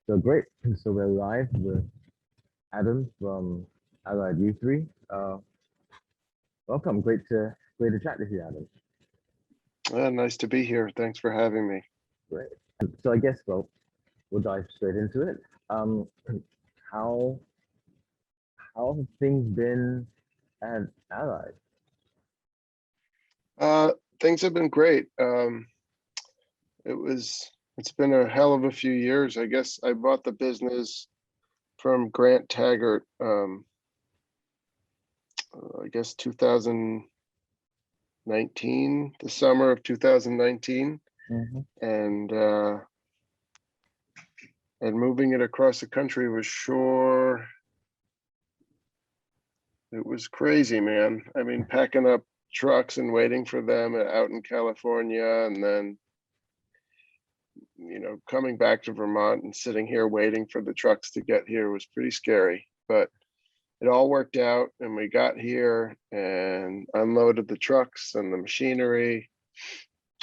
So great. So we're live with Adam from Allied Lutherie. Welcome. Great to chat with you, Adam. Nice to be here. Thanks for having me. Great. So I guess we'll dive straight into it. Um, how have things been at Allied? Things have been great. It's been a hell of a few years. I guess I bought the business from Grant Taggart, I guess 2019, the summer of 2019. Mm-hmm. And moving it across the country was sure, it was crazy, man. I mean, packing up trucks and waiting for them out in California, and then coming back to Vermont and sitting here waiting for the trucks to get here was pretty scary, but it all worked out, and we got here and unloaded the trucks and the machinery,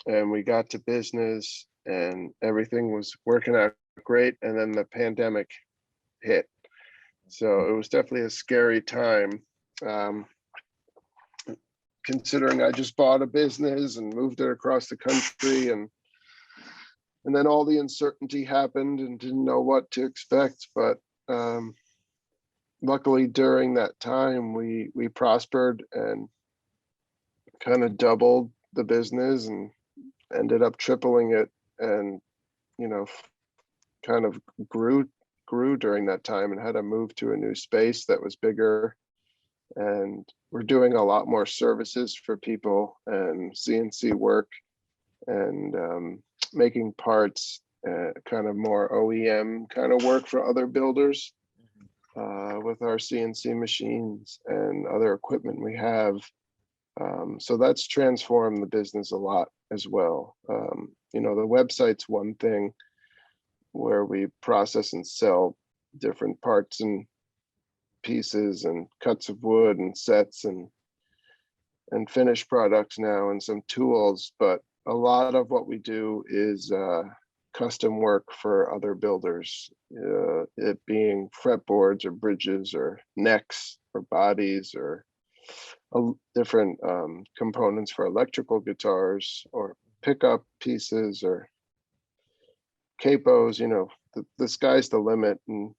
and we got to business, and everything was working out great. And then the pandemic hit. So it was definitely a scary time. Considering I just bought a business and moved it across the country, and then all the uncertainty happened and didn't know what to expect. But luckily during that time, we prospered and kind of doubled the business and ended up tripling it, and kind of grew during that time, and had to move to a new space that was bigger. And we're doing a lot more services for people and CNC work, and making parts, kind of more OEM kind of work for other builders with our CNC machines and other equipment we have. So that's transformed the business a lot as well. The website's one thing where we process and sell different parts and pieces and cuts of wood and sets and finished products now, and some tools, but a lot of what we do is custom work for other builders, it being fretboards or bridges or necks or bodies or different components for electrical guitars or pickup pieces or capos. The sky's the limit, and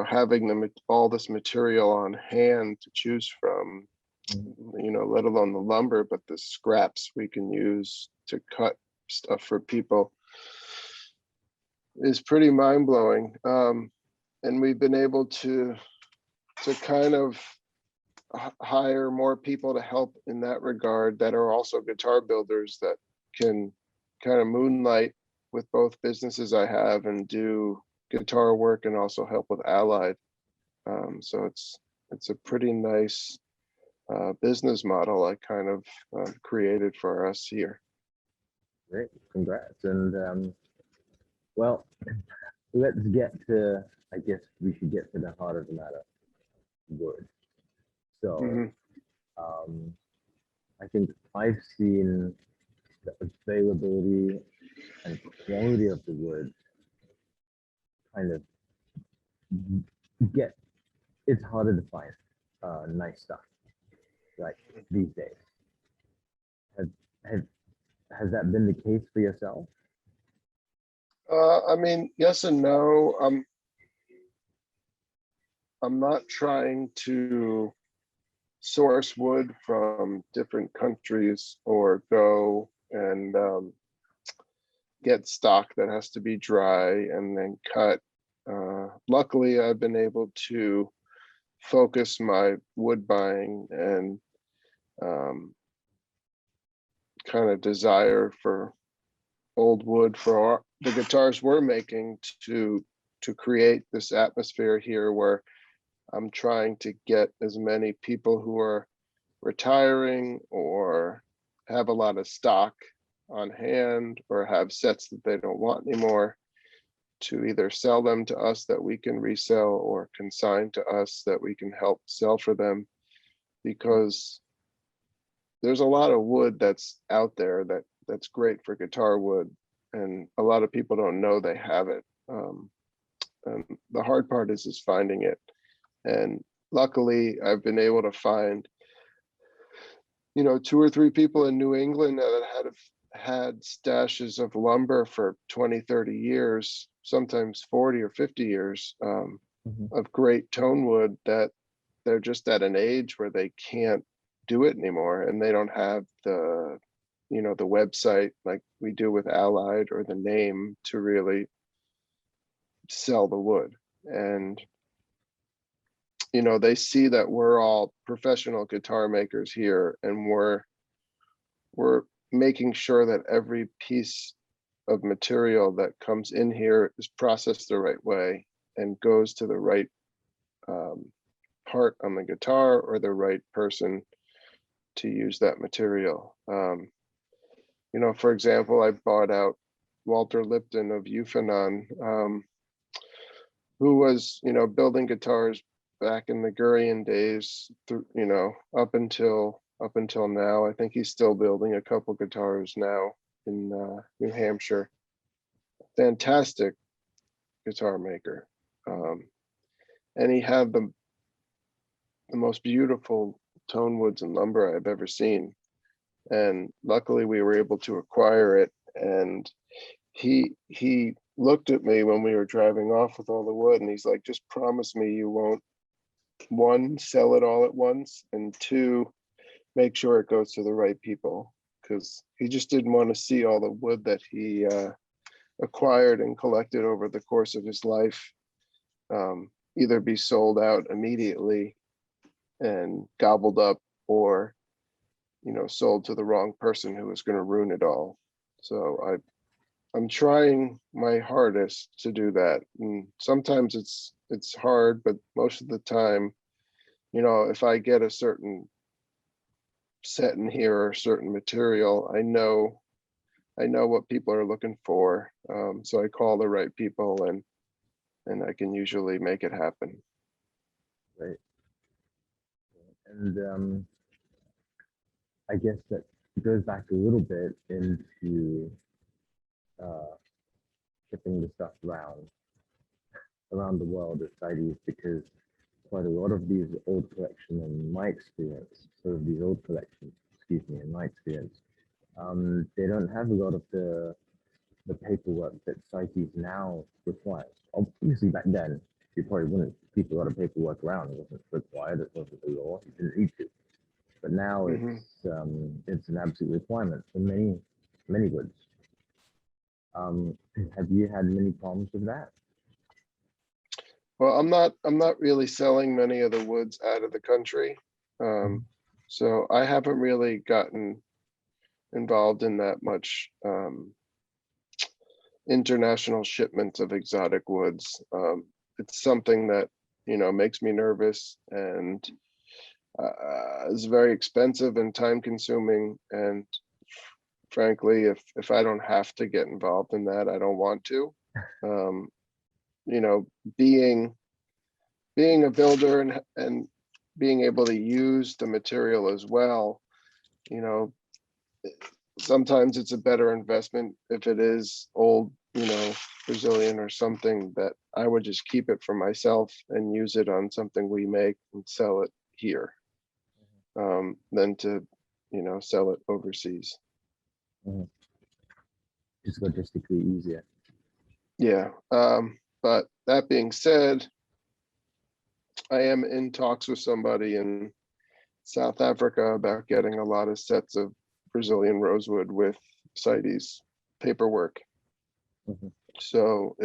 having all this material on hand to choose from, let alone the lumber, but the scraps we can use to cut stuff for people is pretty mind-blowing. And we've been able to kind of hire more people to help in that regard, that are also guitar builders, that can kind of moonlight with both businesses I have and do guitar work and also help with Allied. So it's a pretty nice business model I kind of created for us here. Great, congrats. And well, let's get to, I guess we should get to the heart of the matter, wood. So I think I've seen the availability and quality of the wood kind of it's harder to find nice stuff like these days. Has that been the case for yourself? I mean, yes and no. I'm not trying to source wood from different countries or go and get stock that has to be dry and then cut. Luckily, I've been able to focus my wood buying and kind of desire for old wood for the guitars we're making to create this atmosphere here, where I'm trying to get as many people who are retiring or have a lot of stock on hand or have sets that they don't want anymore, to either sell them to us that we can resell or consign to us that we can help sell for them. Because there's a lot of wood that's out there that's great for guitar wood, and a lot of people don't know they have it. The hard part is finding it. And luckily I've been able to find, you know, 2 or 3 people in New England that had stashes of lumber for 20, 30 years, sometimes 40 or 50 years, of great tone wood that they're just at an age where they can't do it anymore, and they don't have the, you know, the website like we do with Allied, or the name to really sell the wood. And you know, they see that we're all professional guitar makers here, and we're making sure that every piece of material that comes in here is processed the right way and goes to the right part on the guitar, or the right person to use that material. You know, for example, I bought out Walter Lipton of Euphemon, who was, you know, building guitars back in the Gurian days, you know, up until now. I think he's still building a couple guitars now in New Hampshire. Fantastic guitar maker. And he had the most beautiful tone woods and lumber I've ever seen. And luckily we were able to acquire it. And he looked at me when we were driving off with all the wood, and he's like, just promise me you won't, 1, sell it all at once, and 2, make sure it goes to the right people, because he just didn't want to see all the wood that he acquired and collected over the course of his life either be sold out immediately and gobbled up, or, you know, sold to the wrong person who was going to ruin it all. So I'm trying my hardest to do that, and sometimes it's hard, but most of the time, you know, if I get a certain set in here or certain material, I know what people are looking for, so I call the right people, and I can usually make it happen. Right. And I guess that goes back a little bit into shipping the stuff around the world at CITES, because quite a lot of these old collection, in my experience, in my experience, they don't have a lot of the paperwork that CITES now requires. Obviously, back then, you probably wouldn't keep a lot of paperwork around. It wasn't required. It wasn't the law. You didn't need to. But now it's an absolute requirement for many goods. Have you had many problems with that? Well, I'm not really selling many of the woods out of the country, so I haven't really gotten involved in that much international shipments of exotic woods. It's something that, you know, makes me nervous, and is very expensive and time consuming. And frankly, if I don't have to get involved in that, I don't want to. You know, being a builder and being able to use the material as well, you know, sometimes it's a better investment if it is old, you know, Brazilian or something, that I would just keep it for myself and use it on something we make and sell it here, than to, you know, sell it overseas. Just logistically easier. Yeah. But that being said, I am in talks with somebody in South Africa about getting a lot of sets of Brazilian rosewood with CITES paperwork. So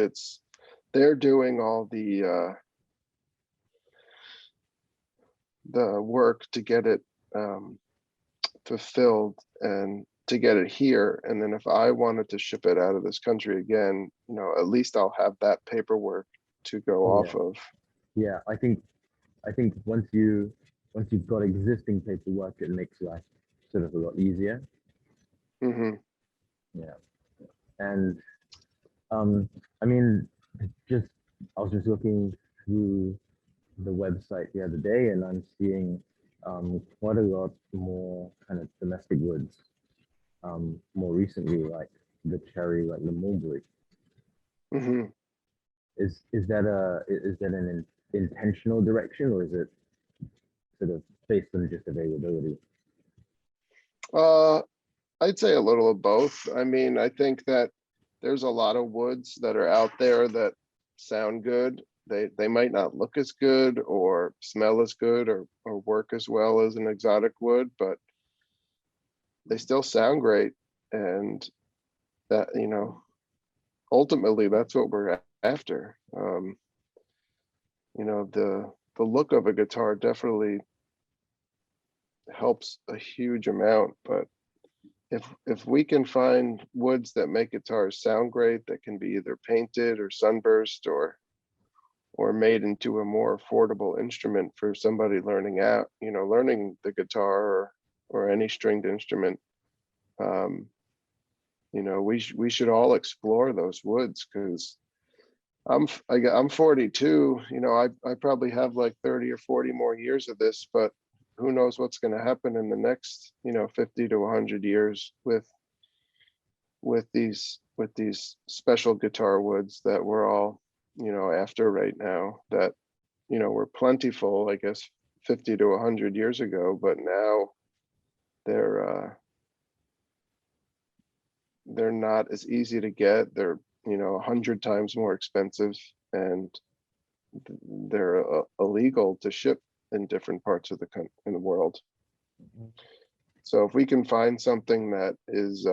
they're doing all the work to get it fulfilled and to get it here. And then if I wanted to ship it out of this country again, you know, at least I'll have that paperwork to go off of. Yeah, I think once you've got existing paperwork, it makes life sort of a lot easier. Yeah. And I mean, I was just looking through the website the other day, and I'm seeing quite a lot more kind of domestic woods more recently, like the cherry, like the mulberry. Is that an intentional direction, or is it sort of based on just availability? Uh, I'd say a little of both. I mean, I think that there's a lot of woods that are out there that sound good. They might not look as good or smell as good or work as well as an exotic wood, but they still sound great. And that, ultimately that's what we're after. The look of a guitar definitely helps a huge amount, but if we can find woods that make guitars sound great, that can be either painted or sunburst or made into a more affordable instrument for somebody learning the guitar or any stringed instrument, we should all explore those woods, because I'm 42. I probably have like 30 or 40 more years of this, but who knows what's going to happen in the next 50 to 100 years with these special guitar woods that we're all after right now, that were plentiful, I guess, 50 to 100 years ago, but now they're not as easy to get. They're 100 times more expensive, and they're illegal to ship in different parts of in the world. So if we can find something that is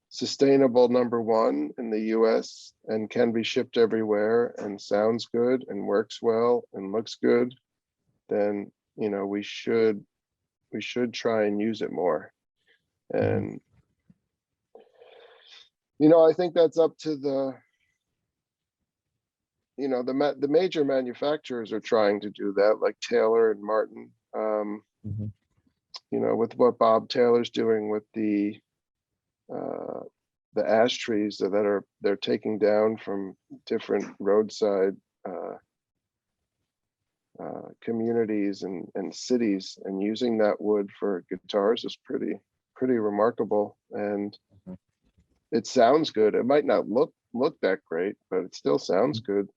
sustainable, number one, in the US, and can be shipped everywhere and sounds good and works well and looks good, then we should try and use it more. And I think that's up to the major manufacturers are trying to do that, like Taylor and Martin. With what Bob Taylor's doing with the ash trees that they're taking down from different roadside communities and cities, and using that wood for guitars is pretty remarkable. And it sounds good. It might not look that great, but it still sounds good.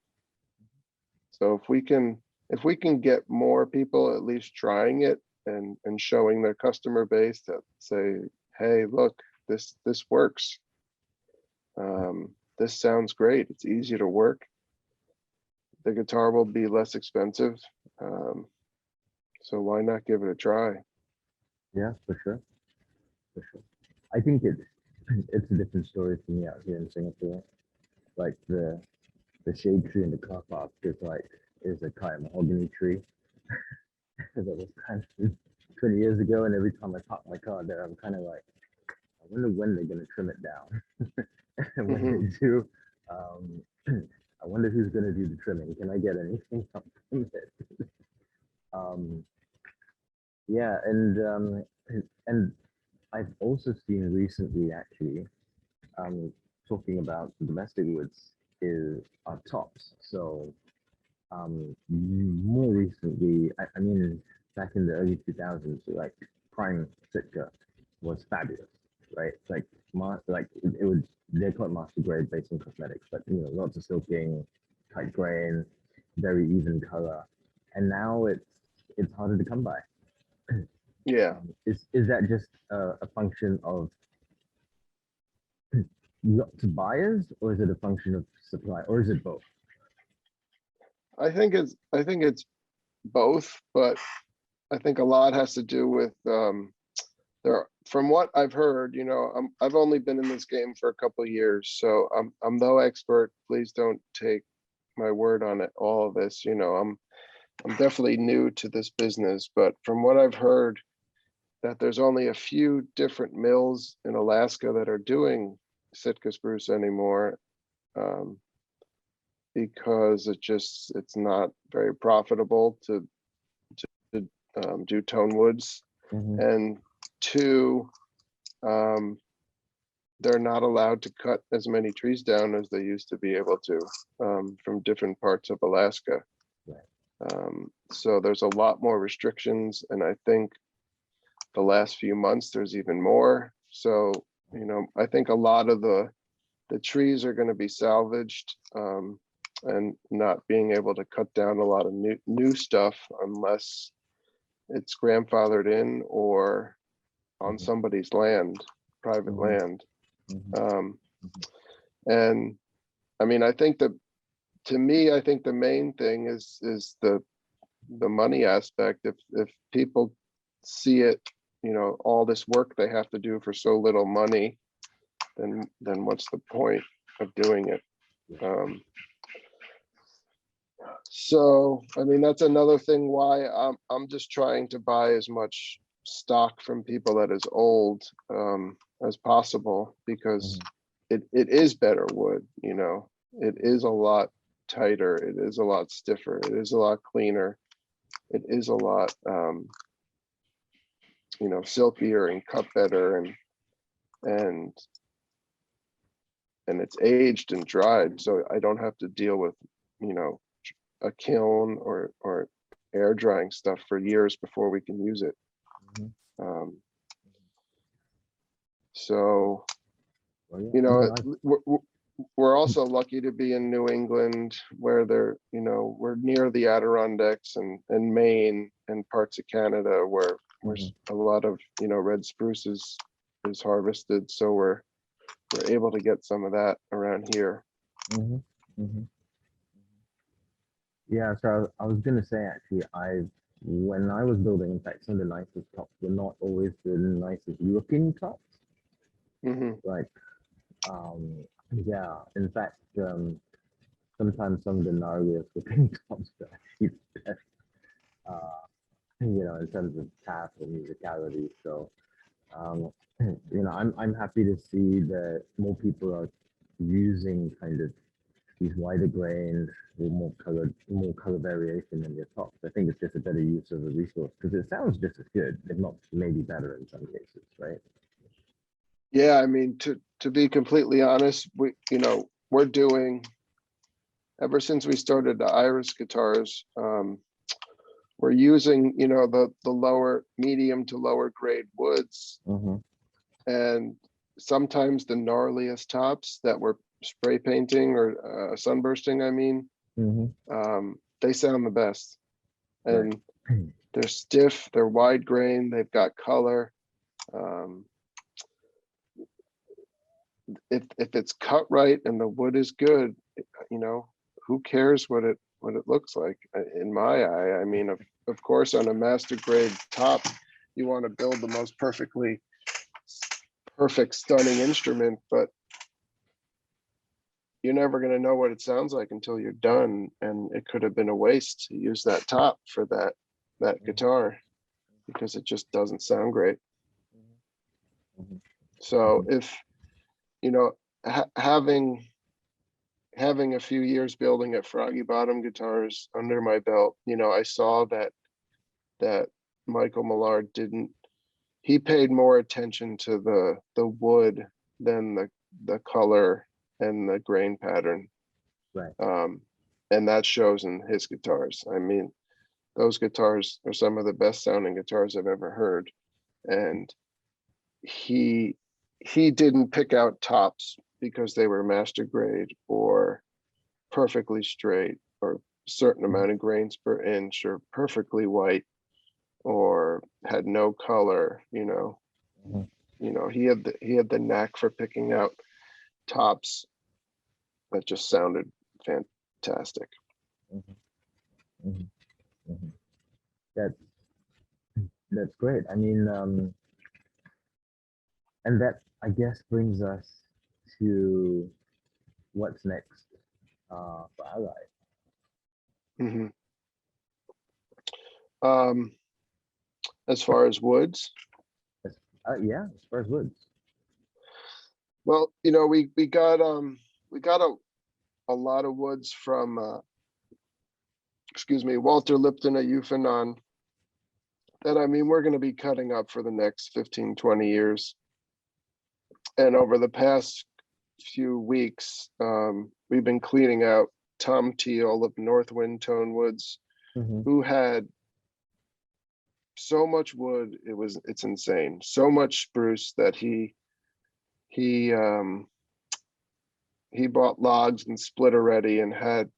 So if we can get more people at least trying it and showing their customer base that say, hey, look, this works. This sounds great. It's easy to work. The guitar will be less expensive. So why not give it a try? Yeah, for sure. I think it's a different story for me out here in Singapore. Like the shade tree in the car park is a kind of mahogany tree that was planted 20 years ago, and every time I park my car there, I'm kind of like, I wonder when they're gonna trim it down. And when they do, I wonder who's gonna do the trimming. Can I get anything from it? Yeah, and I've also seen recently, actually, talking about domestic woods is our tops. So more recently, I mean, back in the early 2000s, like prime Sitka was fabulous, right? Like it was, they're called master grade based on cosmetics, but lots of silking, tight grain, very even color, and now it's harder to come by. Yeah. Is that just a function of lots of buyers, or is it a function of supply, or is it both? I think it's both, but I think a lot has to do with from what I've heard, I've only been in this game for a couple of years, so I'm no expert. Please don't take my word on it, all of this. I'm definitely new to this business, but from what I've heard, that there's only a few different mills in Alaska that are doing Sitka spruce anymore, because it's not very profitable to do tone woods. And two, they're not allowed to cut as many trees down as they used to be able to, from different parts of Alaska. So there's a lot more restrictions, and I think the last few months there's even more. So I think a lot of the trees are going to be salvaged, and not being able to cut down a lot of new stuff unless it's grandfathered in or on somebody's land, private land. And I mean, I think that, to me, I think the main thing is the money aspect. If people see it, you know, all this work they have to do for so little money, then what's the point of doing it? So, I mean, that's another thing why I'm just trying to buy as much stock from people that is old as possible, because it is better wood, you know. It is a lot tighter, it is a lot stiffer, it is a lot cleaner, it is a lot you know, silkier and cut better, and it's aged and dried, so I don't have to deal with, you know, a kiln or air drying stuff for years before we can use it. So, you know, we're also lucky to be in New England, where they're, you know, we're near the Adirondacks and Maine and parts of Canada where a lot of, you know, red spruce is harvested. So we're able to get some of that around here. Yeah, so I was gonna say, actually, when I was building, in fact, some of the nicest tops were not always the nicest European tops. Like, yeah, in fact, sometimes some of the gnarliest looking tops are actually the best, you know, in terms of tap and musicality. So, you know, I'm happy to see that more people are using kind of these wider grained or more color variation in your tops. I think it's just a better use of a resource, because it sounds just as good, if not maybe better in some cases, right? Yeah, I mean, to be completely honest, you know, we're doing, ever since we started the Iris guitars, we're using, you know, the lower, medium to lower grade woods, and sometimes the gnarliest tops that we're spray painting or sunbursting, I mean, they sound the best, and they're stiff, they're wide grain, they've got color. If it's cut right and the wood is good, you know, who cares what it looks like? In my eye, I mean, of course, on a master grade top, you want to build the most perfect, stunning instrument, but you're never going to know what it sounds like until you're done. And it could have been a waste to use that top for that guitar, because it just doesn't sound great. So if, you know, having a few years building at Froggy Bottom Guitars under my belt, you know, I saw that Michael Millard he paid more attention to the wood than the color and the grain pattern. Right. And that shows in his guitars. I mean, those guitars are some of the best sounding guitars I've ever heard. And he didn't pick out tops because they were master grade or perfectly straight or a certain amount of grains per inch or perfectly white or had no color, you know. You know, he had the knack for picking out tops that just sounded fantastic. That's great. I mean, and that, I guess, brings us to what's next for Allied. As far as woods, yeah, as far as woods. Well, you know, we got a lot of woods from Walter Lipton at Yufanon that, I mean, we're going to be cutting up for the next 15-20 years. And over the past few weeks, we've been cleaning out Tom Teal of Northwind Tone Woods, who had so much wood, it's insane. So much spruce that he bought logs and split already and had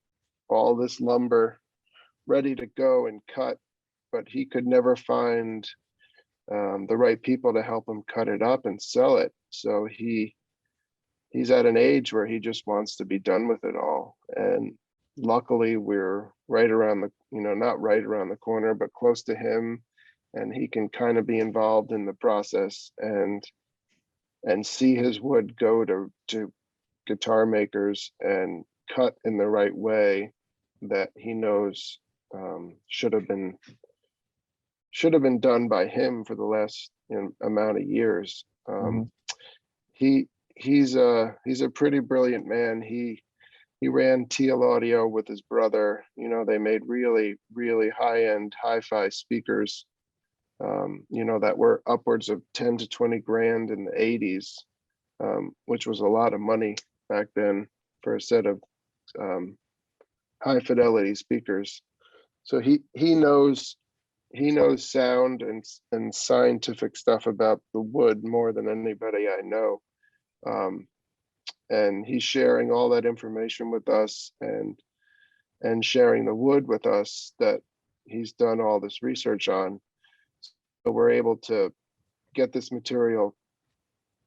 all this lumber ready to go and cut, but he could never find the right people to help him cut it up and sell it. So he's at an age where he just wants to be done with it all. And luckily we're right around the, not right around the corner, but close to him. And he can kind of be involved in the process and see his wood go to guitar makers and cut in the right way that he knows should have been done by him for the last amount of years. He's a pretty brilliant man. He ran TL Audio with his brother. They made really, really high-end hi-fi speakers, that were upwards of 10 to 20 grand in the 80s, which was a lot of money back then for a set of high fidelity speakers. So he knows sound and scientific stuff about the wood more than anybody I know. And he's sharing all that information with us and sharing the wood with us that he's done all this research on. So we're able to get this material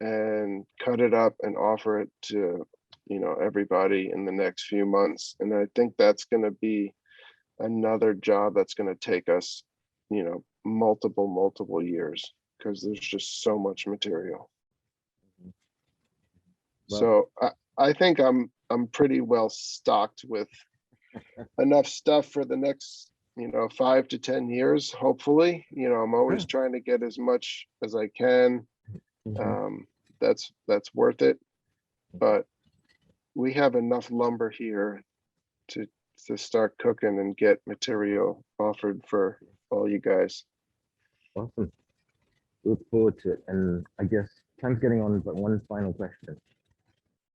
and cut it up and offer it to, everybody in the next few months. And I think that's going to be another job that's going to take us, multiple years, because there's just so much material. Well, So I think I'm pretty well stocked with enough stuff for the next, 5 to 10 years, hopefully. I'm always trying to get as much as I can. That's worth it. But we have enough lumber here to start cooking and get material offered for all you guys. Awesome. Look forward to it. And I guess time's getting on, but one final question.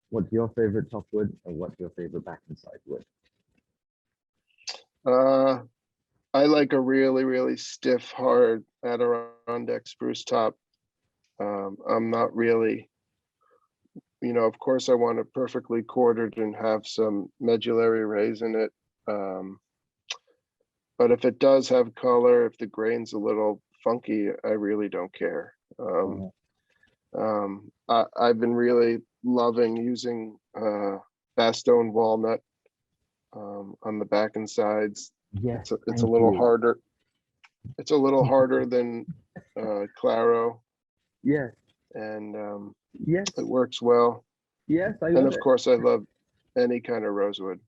What's your favorite top wood, or what's your favorite back and side wood? I like a really, really stiff, hard Adirondack spruce top. I'm not really, of course I want it perfectly quartered and have some medullary rays in it. But if it does have color, if the grain's a little funky, I really don't care. I've been really loving using Bastogne walnut on the back and sides. Yes, it's a little harder. It's a little harder than Claro. Yes. And yes, it works well. Yes, I and love of it. course I love any kind of rosewood.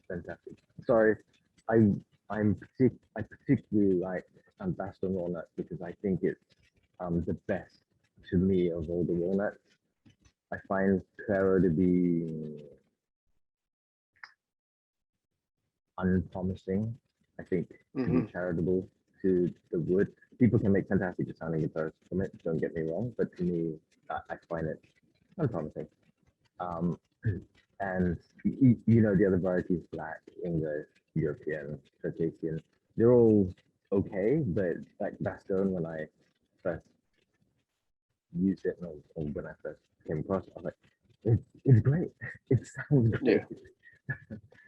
Fantastic. Sorry, I particularly like Bastogne walnut because I think it's the best to me of all the walnuts. I find Claro to be unpromising. I think to be charitable to the wood. People can make fantastic sounding guitars from it, don't get me wrong, but to me, I find it unpromising. And the other varieties, black, English, European, Circassian, they're all okay, but like Bastogne, when I first used it, or when I first came across it, I was like, it's great. It sounds great. Yeah.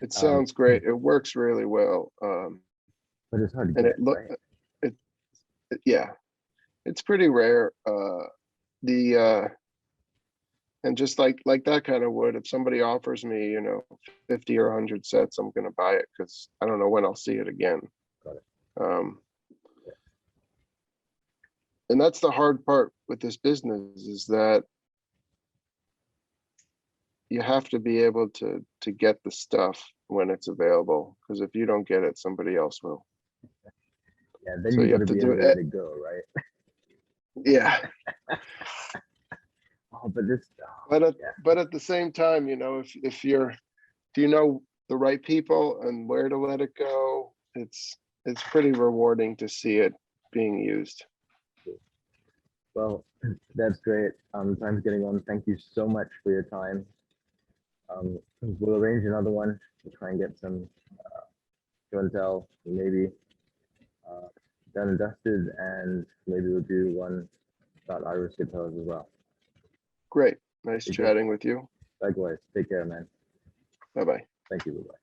It sounds great. It works really well. But it's hard to and get, it look right? Yeah, it's pretty rare. And just like that kind of wood, if somebody offers me 50 or 100 sets, I'm gonna buy it because I don't know when I'll see it again. Got it. And that's the hard part with this business, is that you have to be able to get the stuff when it's available, because if you don't get it, somebody else will. Yeah, then So you you got have to to be do able to let it. it go, right? Yeah. Oh, but this. But at the same time, if you're, the right people and where to let it go, it's pretty rewarding to see it being used. Well, that's great. Time's getting on. Thank you so much for your time. We'll arrange another one. We'll try and get some show and tell, maybe done and dusted, and maybe we'll do one about Irish guitars as well. Great. Nice chatting with you. Likewise. Take care, man. Bye-bye. Thank you. Bye-bye.